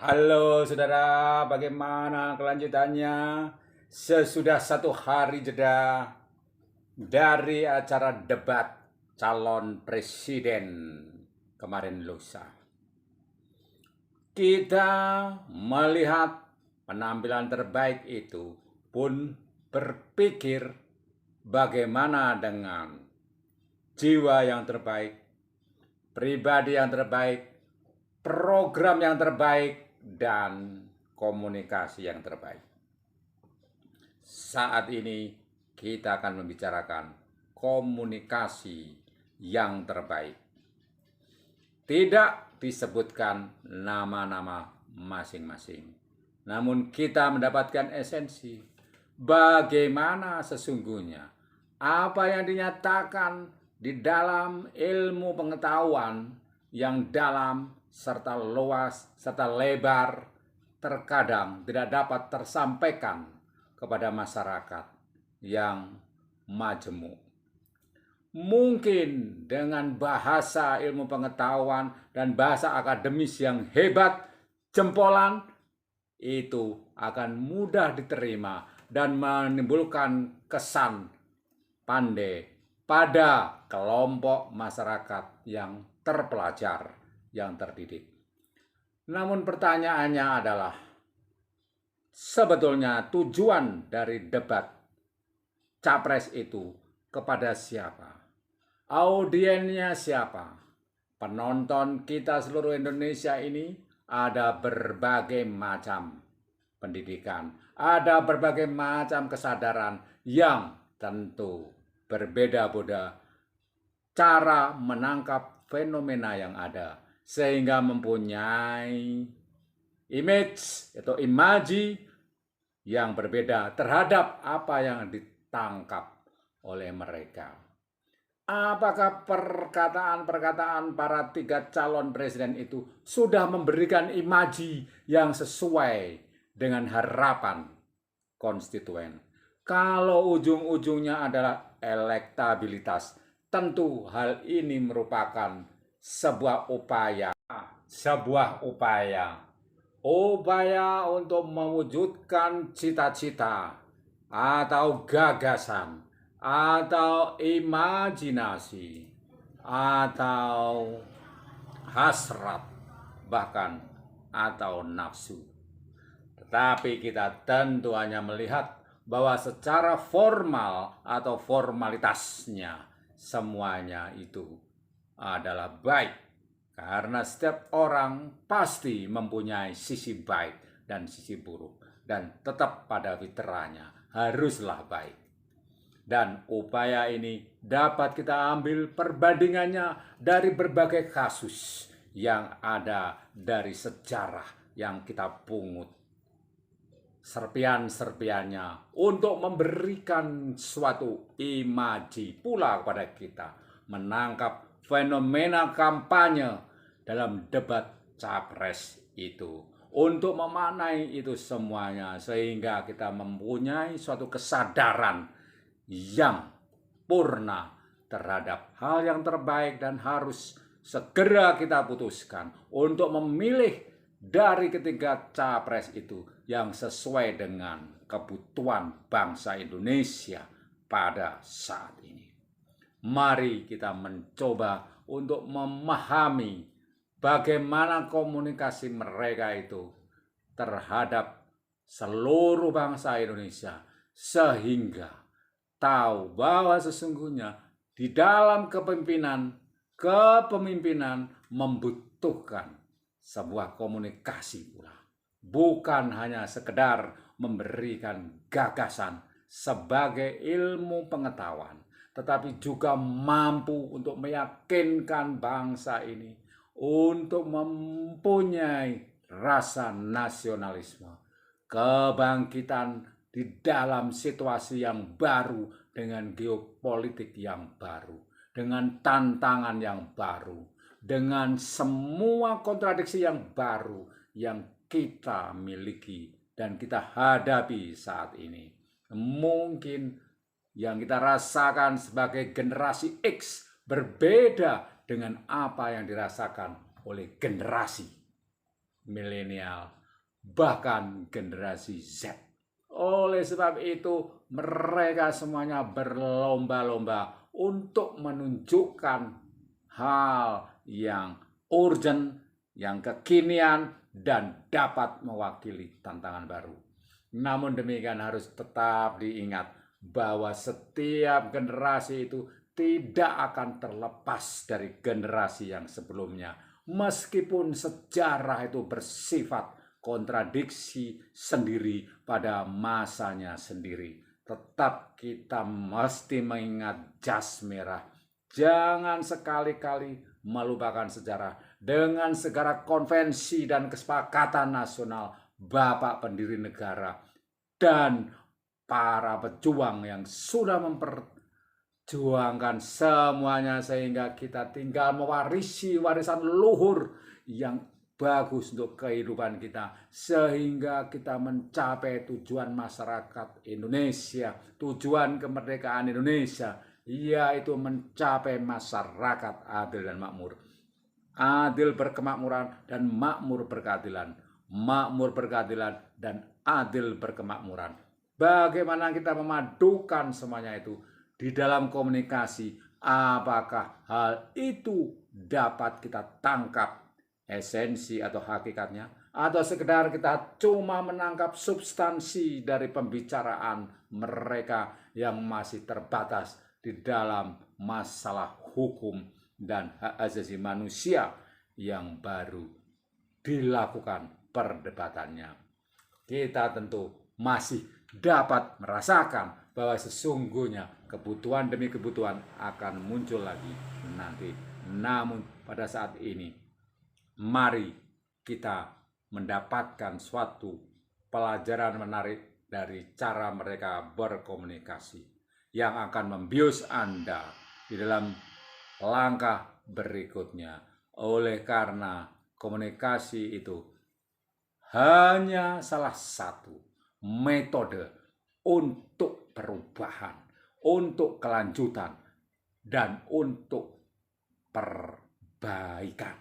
Halo saudara, bagaimana kelanjutannya? Sesudah 1 hari jeda dari acara debat calon presiden kemarin lusa, kita melihat penampilan terbaik itu pun berpikir bagaimana dengan jiwa yang terbaik, pribadi yang terbaik, program yang terbaik, dan komunikasi yang terbaik. Saat ini kita akan membicarakan komunikasi yang terbaik. Tidak disebutkan nama-nama masing-masing, namun kita mendapatkan esensi bagaimana sesungguhnya apa yang dinyatakan di dalam ilmu pengetahuan yang dalam serta luas serta lebar terkadang tidak dapat tersampaikan kepada masyarakat yang majemuk. Mungkin dengan bahasa ilmu pengetahuan dan bahasa akademis yang hebat, jempolan, itu akan mudah diterima dan menimbulkan kesan pandai pada kelompok masyarakat yang terpelajar, yang terdidik. Namun pertanyaannya adalah, sebetulnya tujuan dari debat capres itu kepada siapa? Audiennya siapa? Penonton kita seluruh Indonesia ini ada berbagai macam pendidikan, ada berbagai macam kesadaran yang tentu berbeda-beda cara menangkap fenomena yang ada, sehingga mempunyai image atau imaji yang berbeda terhadap apa yang ditangkap oleh mereka. Apakah perkataan-perkataan para 3 calon presiden itu sudah memberikan imaji yang sesuai dengan harapan konstituen? Kalau ujung-ujungnya adalah elektabilitas, tentu hal ini merupakan sebuah upaya untuk mewujudkan cita-cita atau gagasan atau imajinasi atau hasrat, bahkan atau nafsu. Tetapi kita tentu hanya melihat bahwa secara formal atau formalitasnya semuanya itu adalah baik, karena setiap orang pasti mempunyai sisi baik dan sisi buruk, dan tetap pada fitrahnya haruslah baik. Dan upaya ini dapat kita ambil perbandingannya dari berbagai kasus yang ada dari sejarah yang kita pungut serpian-serpiannya untuk memberikan suatu imaji pula kepada kita, menangkap fenomena kampanye dalam debat capres itu, untuk memaknai itu semuanya, sehingga kita mempunyai suatu kesadaran yang purna terhadap hal yang terbaik dan harus segera kita putuskan untuk memilih dari ketiga capres itu yang sesuai dengan kebutuhan bangsa Indonesia pada saat ini. Mari kita mencoba untuk memahami bagaimana komunikasi mereka itu terhadap seluruh bangsa Indonesia, sehingga tahu bahwa sesungguhnya di dalam kepemimpinan membutuhkan sebuah komunikasi pula. Bukan hanya sekedar memberikan gagasan sebagai ilmu pengetahuan, tetapi juga mampu untuk meyakinkan bangsa ini untuk mempunyai rasa nasionalisme, kebangkitan di dalam situasi yang baru, dengan geopolitik yang baru, dengan tantangan yang baru, dengan semua kontradiksi yang baru yang kita miliki dan kita hadapi saat ini. Mungkin yang kita rasakan sebagai generasi X berbeda dengan apa yang dirasakan oleh generasi milenial, bahkan generasi Z. Oleh sebab itu, mereka semuanya berlomba-lomba untuk menunjukkan hal yang urgent, yang kekinian, dan dapat mewakili tantangan baru. Namun demikian harus tetap diingat bahwa setiap generasi itu tidak akan terlepas dari generasi yang sebelumnya. Meskipun sejarah itu bersifat kontradiksi sendiri pada masanya sendiri, tetap kita mesti mengingat jas merah. Jangan sekali-kali melupakan sejarah. Dengan segala konvensi dan kesepakatan nasional Bapak pendiri negara dan para pejuang yang sudah memperjuangkan semuanya, sehingga kita tinggal mewarisi warisan luhur yang bagus untuk kehidupan kita, sehingga kita mencapai tujuan masyarakat Indonesia, tujuan kemerdekaan Indonesia, yaitu mencapai masyarakat adil dan makmur. Adil berkemakmuran dan makmur berkeadilan. Makmur berkeadilan dan adil berkemakmuran. Bagaimana kita memadukan semuanya itu di dalam komunikasi? Apakah hal itu dapat kita tangkap esensi atau hakikatnya, atau sekedar kita cuma menangkap substansi dari pembicaraan mereka yang masih terbatas di dalam masalah hukum dan hak asasi manusia yang baru dilakukan perdebatannya? Kita tentu masih dapat merasakan bahwa sesungguhnya kebutuhan demi kebutuhan akan muncul lagi nanti. Namun pada saat ini, mari kita mendapatkan suatu pelajaran menarik dari cara mereka berkomunikasi yang akan membius Anda di dalam langkah berikutnya. Oleh karena komunikasi itu hanya salah satu metode untuk perubahan, untuk kelanjutan, dan untuk perbaikan.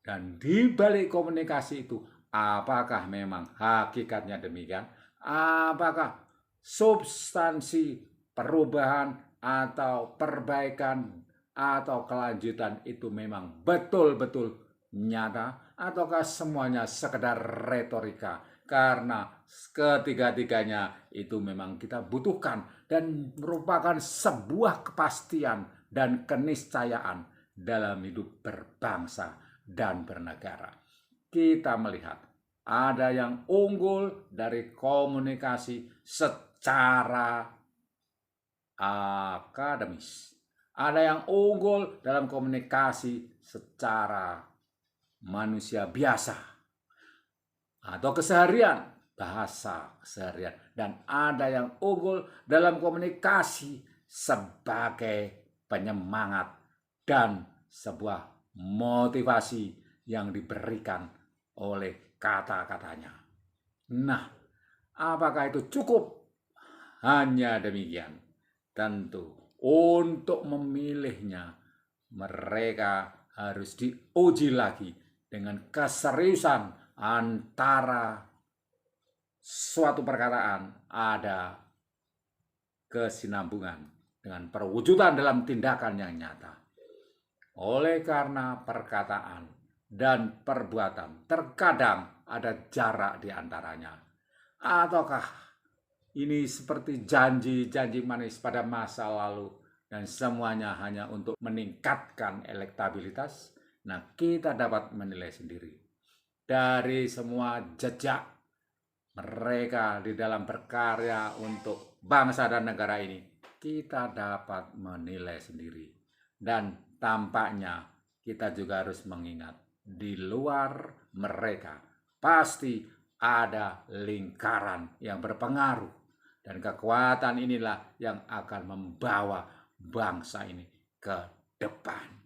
Dan di balik komunikasi itu, apakah memang hakikatnya demikian? Apakah substansi perubahan atau perbaikan atau kelanjutan itu memang betul-betul nyata, ataukah semuanya sekedar retorika? Karena ketiga-tiganya itu memang kita butuhkan dan merupakan sebuah kepastian dan keniscayaan dalam hidup berbangsa dan bernegara. Kita melihat ada yang unggul dari komunikasi secara akademis, ada yang unggul dalam komunikasi secara manusia biasa atau keseharian, bahasa keseharian, dan ada yang unggul dalam komunikasi sebagai penyemangat dan sebuah motivasi yang diberikan oleh kata-katanya. Nah, apakah itu cukup? Hanya demikian. Tentu untuk memilihnya, mereka harus diuji lagi dengan keseriusan antara suatu perkataan ada kesinambungan dengan perwujudan dalam tindakan yang nyata. Oleh karena perkataan dan perbuatan terkadang ada jarak di antaranya. Ataukah ini seperti janji-janji manis pada masa lalu dan semuanya hanya untuk meningkatkan elektabilitas? Nah, kita dapat menilai sendiri. Dari semua jejak mereka di dalam berkarya untuk bangsa dan negara ini, kita dapat menilai sendiri. Dan tampaknya kita juga harus mengingat, di luar mereka pasti ada lingkaran yang berpengaruh. Dan kekuatan inilah yang akan membawa bangsa ini ke depan.